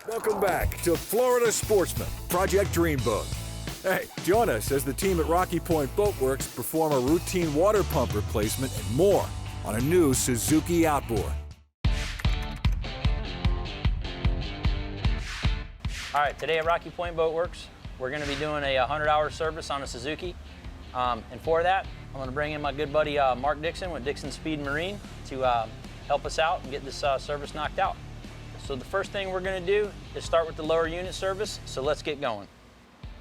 Welcome back to Florida Sportsman, Project Dreamboat. Hey, join us as the team at Rocky Point Boat Worx perform a routine water pump replacement and more on a new Suzuki Outboard. All right, today at Rocky Point Boat Worx, we're gonna be doing a 100-hour service on a Suzuki. And for that, I'm gonna bring in my good buddy Mark Dixon with Dixon Speed Marine to help us out and get this service knocked out. So the first thing we're gonna do is start with the lower unit service, so let's get going.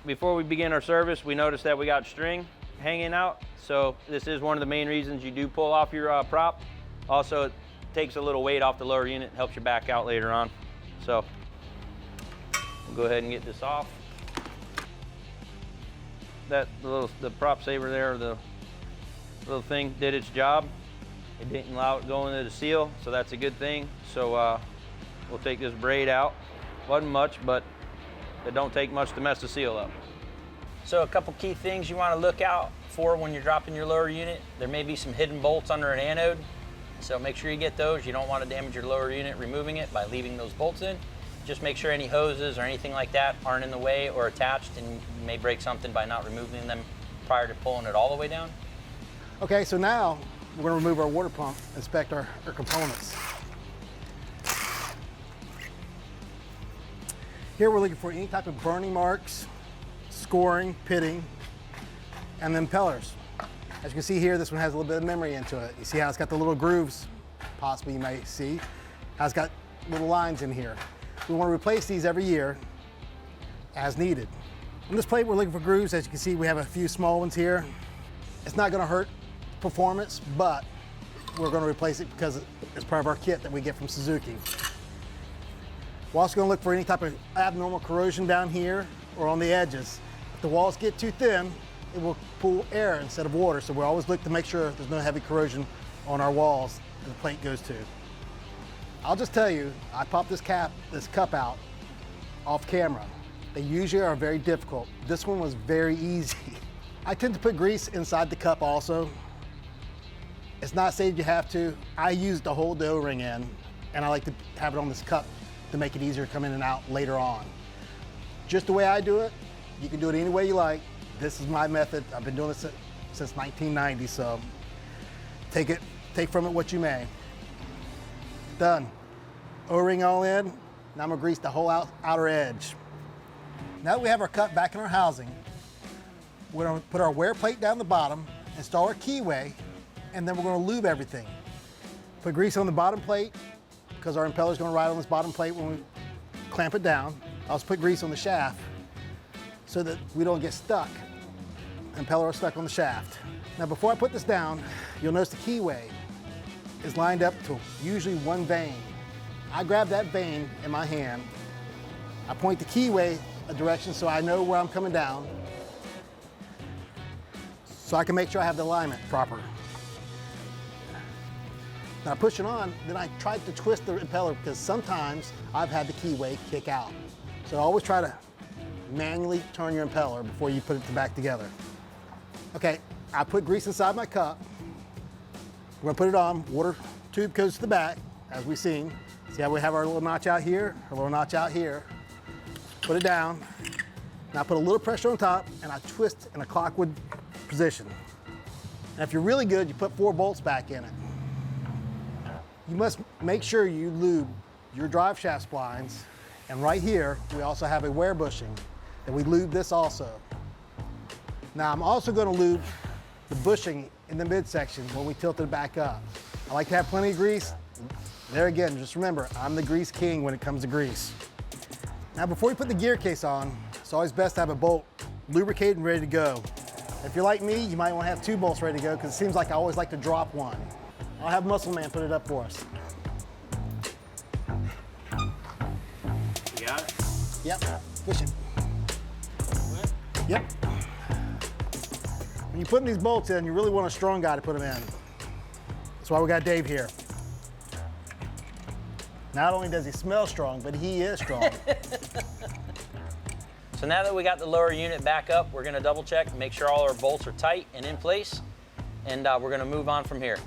Before we begin our service, we noticed that we got string hanging out, so this is one of the main reasons you do pull off your prop. Also, it takes a little weight off the lower unit, helps you back out later on. So we'll go ahead and get this off. The prop saver there, the little thing did its job. It didn't allow it to go into the seal, so that's a good thing. So we'll take this braid out. Wasn't much, but it don't take much to mess the seal up. So a couple key things you want to look out for when you're dropping your lower unit. There may be some hidden bolts under an anode, so make sure you get those. You don't want to damage your lower unit removing it by leaving those bolts in. Just make sure any hoses or anything like that aren't in the way or attached, and you may break something by not removing them prior to pulling it all the way down. Okay, so now we're going to remove our water pump, inspect our components. Here we're looking for any type of burning marks, scoring, pitting, and then impellers. As you can see here, this one has a little bit of memory into it. You see how it's got the little grooves, possibly you may see, how it's got little lines in here. We want to replace these every year as needed. On this plate, we're looking for grooves. As you can see, we have a few small ones here. It's not going to hurt performance, but we're going to replace it because it's part of our kit that we get from Suzuki. We're also going to look for any type of abnormal corrosion down here or on the edges. If the walls get too thin, it will pull air instead of water, so we always look to make sure there's no heavy corrosion on our walls that the plate goes to. I'll just tell you, I popped this cup out off camera. They usually are very difficult. This one was very easy. I tend to put grease inside the cup also. It's not said you have to. I use to hold the O-ring in, and I like to have it on this cup to make it easier to come in and out later on. Just the way I do it, you can do it any way you like. This is my method. I've been doing this since 1990, so take from it what you may. Done. O-ring all in. Now I'm gonna grease the whole outer edge. Now that we have our cup back in our housing, we're gonna put our wear plate down the bottom, install our keyway, and then we're gonna lube everything. Put grease on the bottom plate, because our impeller's gonna ride on this bottom plate when we clamp it down. I'll also put grease on the shaft so that we don't get stuck. The impeller is stuck on the shaft. Now before I put this down, you'll notice the keyway is lined up to usually one vein. I grab that vein in my hand. I point the keyway a direction so I know where I'm coming down, so I can make sure I have the alignment proper. Now I push it on, then I try to twist the impeller because sometimes I've had the keyway kick out. So always try to manually turn your impeller before you put it back together. Okay, I put grease inside my cup. We're gonna put it on, water tube goes to the back, as we've seen. See how we have our little notch out here, our little notch out here. Put it down, and I put a little pressure on top, and I twist in a clockwise position. And if you're really good, you put 4 bolts back in it. You must make sure you lube your drive shaft splines, and right here, we also have a wear bushing that we lube this also. Now I'm also gonna lube the bushing in the midsection when we tilt it back up. I like to have plenty of grease. There again, just remember, I'm the grease king when it comes to grease. Now before you put the gear case on, it's always best to have a bolt lubricated and ready to go. If you're like me, you might want to have 2 bolts ready to go because it seems like I always like to drop one. I'll have Muscle Man put it up for us. You got it? Yep, push it. Yep. When you're putting these bolts in, you really want a strong guy to put them in. That's why we got Dave here. Not only does he smell strong, but he is strong. So now that we got the lower unit back up, we're gonna double check and make sure all our bolts are tight and in place, and we're gonna move on from here.